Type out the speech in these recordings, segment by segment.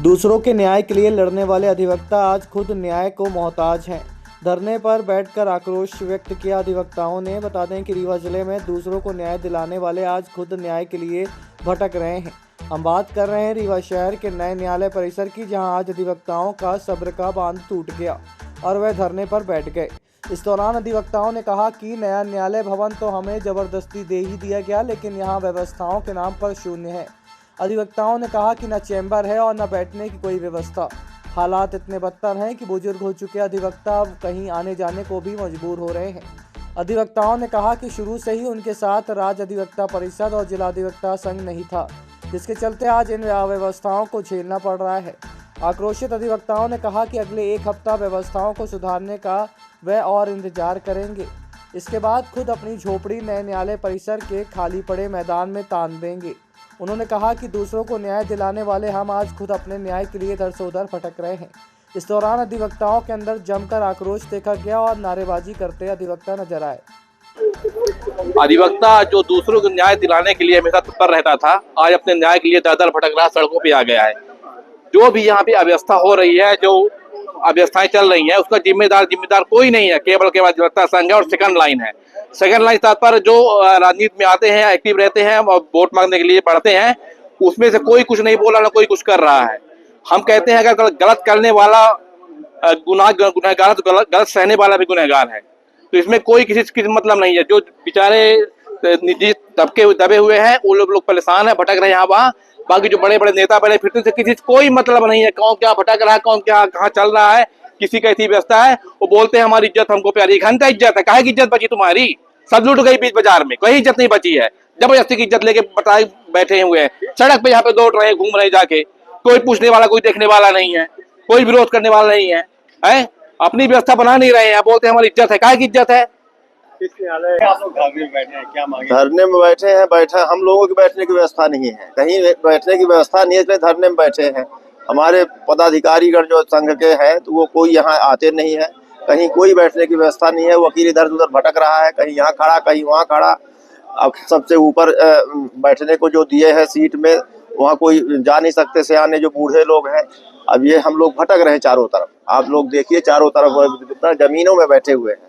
दूसरों के न्याय के लिए लड़ने वाले अधिवक्ता आज खुद न्याय को मोहताज हैं। धरने पर बैठकर आक्रोश व्यक्त किया अधिवक्ताओं ने। बता दें कि रीवा जिले में दूसरों को न्याय दिलाने वाले आज खुद न्याय के लिए भटक रहे हैं। हम बात कर रहे हैं रीवा शहर के नए न्यायालय परिसर की, जहां आज अधिवक्ताओं का सब्र का बांध टूट गया और वह धरने पर बैठ गए। इस दौरान अधिवक्ताओं ने कहा कि नया न्यायालय भवन तो हमें जबरदस्ती दे ही दिया गया, लेकिन यहाँ व्यवस्थाओं के नाम पर शून्य है। अधिवक्ताओं ने कहा कि न चैम्बर है और न बैठने की कोई व्यवस्था। हालात इतने बदतर हैं कि बुजुर्ग हो चुके अधिवक्ता अब कहीं आने जाने को भी मजबूर हो रहे हैं। अधिवक्ताओं ने कहा कि शुरू से ही उनके साथ राज्य अधिवक्ता परिषद और जिला अधिवक्ता संघ नहीं था, जिसके चलते आज इन अव्यवस्थाओं को झेलना पड़ रहा है। आक्रोशित अधिवक्ताओं ने कहा कि अगले 1 हफ्ता व्यवस्थाओं को सुधारने का वे और इंतजार करेंगे। इसके बाद खुद अपनी झोपड़ी नए न्यायालय परिसर के खाली पड़े मैदान में तान देंगे। उन्होंने कहा कि दूसरों को न्याय दिलाने वाले हम आज खुद अपने न्याय के लिए इधर से उधर भटक रहे हैं। इस दौरान अधिवक्ताओं के अंदर जमकर आक्रोश देखा गया और नारेबाजी करते अधिवक्ता नजर आए। अधिवक्ता जो दूसरों को न्याय दिलाने के लिए हमेशा तत्पर रहता था, आज अपने न्याय के लिए दर-दर भटक रहा, सड़कों पे आ गया है। जो भी यहाँ पे अव्यवस्था हो रही है, जो अव्यवस्थाएं चल रही हैं, उसका जिम्मेदार कोई नहीं है, केवल अधिवक्ता संघ है और सेकंड लाइन है। सेकंड लाइन तात्पर्य जो राजनीति में आते हैं, एक्टिव रहते हैं और वोट मांगने के लिए बढ़ते हैं, उसमें से कोई कुछ नहीं बोला, ना कोई कुछ कर रहा है। हम कहते हैं अगर गलत करने वाला गुनहगार तो गलत सहने वाला भी गुनहगार है, तो इसमें कोई किसी की मतलब नहीं है। जो बेचारे निजी तबके दबे हुए हैं, वो लोग परेशान है, भटक रहे हैं यहाँ वहाँ। बाकी जो बड़े बड़े नेता बने फिरते से किसी कोई मतलब नहीं है, कौन क्या भटक रहा है, कौन क्या कहाँ चल रहा है, किसी का ऐसी व्यवस्था है। वो बोलते हैं हमारी इज्जत हमको प्यारी। घंटा इज्जत है, काहे की इज्जत बची तुम्हारी? सब लूट गई बीच बाजार में, कोई इज्जत नहीं बची है। जबरदस्ती की इज्जत लेके बताए बैठे हुए हैं, सड़क पे यहाँ पे दौड़ रहे हैं, घूम रहे जाके। कोई पूछने वाला, कोई देखने वाला नहीं है, कोई विरोध करने वाला नहीं है, है? अपनी व्यवस्था बना नहीं रहे हैं, बोलते हैं हमारी इज्जत है। काहे की इज्जत है? आप लोग धरने में बैठे हैं, क्या मांगे? धरने में बैठे हैं, हम लोगों की बैठने की व्यवस्था नहीं है, कहीं बैठने की व्यवस्था नहीं है, इसलिए धरने में बैठे हैं। हमारे पदाधिकारीगण जो संघ के हैं, तो वो कोई यहाँ आते नहीं है, कहीं कोई बैठने की व्यवस्था नहीं है। वकील इधर उधर भटक रहा है, कहीं यहाँ खड़ा, कहीं वहाँ खड़ा। अब सबसे ऊपर बैठने को जो दिए हैं सीट में, वहाँ कोई जा नहीं सकते, सियाने जो बूढ़े लोग हैं। अब ये हम लोग भटक रहे हैं चारों तरफ। आप लोग देखिए चारों तरफ जमीनों में बैठे हुए हैं,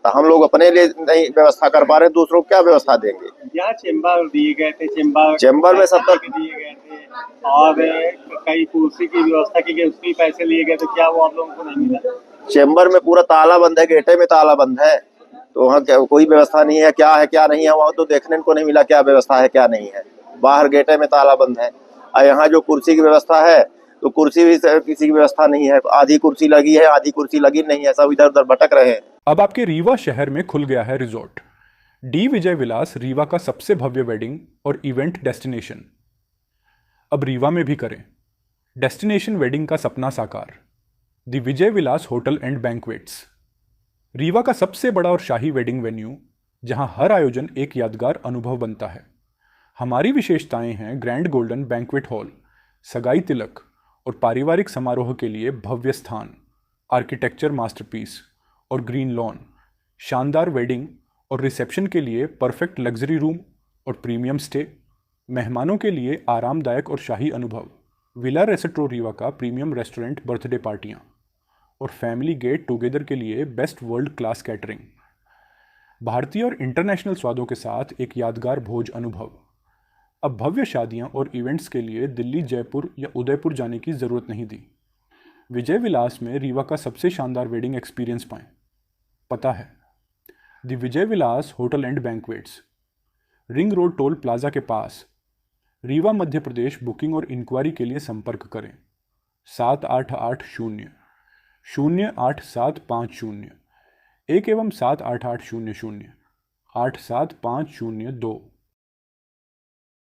तो हम लोग अपने लिए नहीं व्यवस्था कर पा रहे, दूसरों को क्या व्यवस्था देंगे? यहाँ चेम्बर दिए गए थे, चेम्बर में 70 दिए गए थे और कई कुर्सी की व्यवस्था की गई, उसके पैसे लिए गए, तो क्या वो आप लोगों को नहीं मिला? चेम्बर में पूरा ताला बंद है, गेटे में ताला बंद है, तो वहाँ कोई व्यवस्था नहीं है। क्या है क्या नहीं है, वहाँ तो देखने को नहीं मिला क्या व्यवस्था है क्या नहीं है। बाहर गेटे में ताला बंद है। और यहाँ जो कुर्सी की व्यवस्था है, तो कुर्सी भी किसी की व्यवस्था नहीं है। आधी कुर्सी लगी है, आधी कुर्सी लगी नहीं है, सब इधर उधर भटक रहे हैं। अब आपके रीवा शहर में खुल गया है रिजॉर्ट डी विजय विलास, रीवा का सबसे भव्य वेडिंग और इवेंट डेस्टिनेशन। अब रीवा में भी करें डेस्टिनेशन वेडिंग का सपना साकार। The Vijay Vilas hotel and banquets, Rewa का सबसे बड़ा और शाही वेडिंग वेन्यू, जहां हर आयोजन एक यादगार अनुभव बनता है। हमारी विशेषताएं हैं ग्रैंड गोल्डन बैंक्वेट हॉल, सगाई तिलक और पारिवारिक समारोह के लिए भव्य स्थान, आर्किटेक्चर मास्टरपीस और ग्रीन लॉन, शानदार वेडिंग और रिसेप्शन के लिए परफेक्ट लग्जरी रूम और प्रीमियम स्टे, मेहमानों के लिए आरामदायक और शाही अनुभव, विला रेस्टोरो रीवा का प्रीमियम रेस्टोरेंट, बर्थडे पार्टियाँ और फैमिली गेट टुगेदर के लिए बेस्ट वर्ल्ड क्लास कैटरिंग, भारतीय और इंटरनेशनल स्वादों के साथ एक यादगार भोज अनुभव। अब भव्य शादियाँ और इवेंट्स के लिए दिल्ली, जयपुर या उदयपुर जाने की ज़रूरत नहीं दी। विजय विलास में रीवा का सबसे शानदार वेडिंग एक्सपीरियंस पाएं। पता है the Vijay Vilas hotel and banquets, ring road toll plaza के पास, रीवा, मध्य प्रदेश। बुकिंग और इंक्वायरी के लिए संपर्क करें 78800-08750 1 एवं 78800-87502।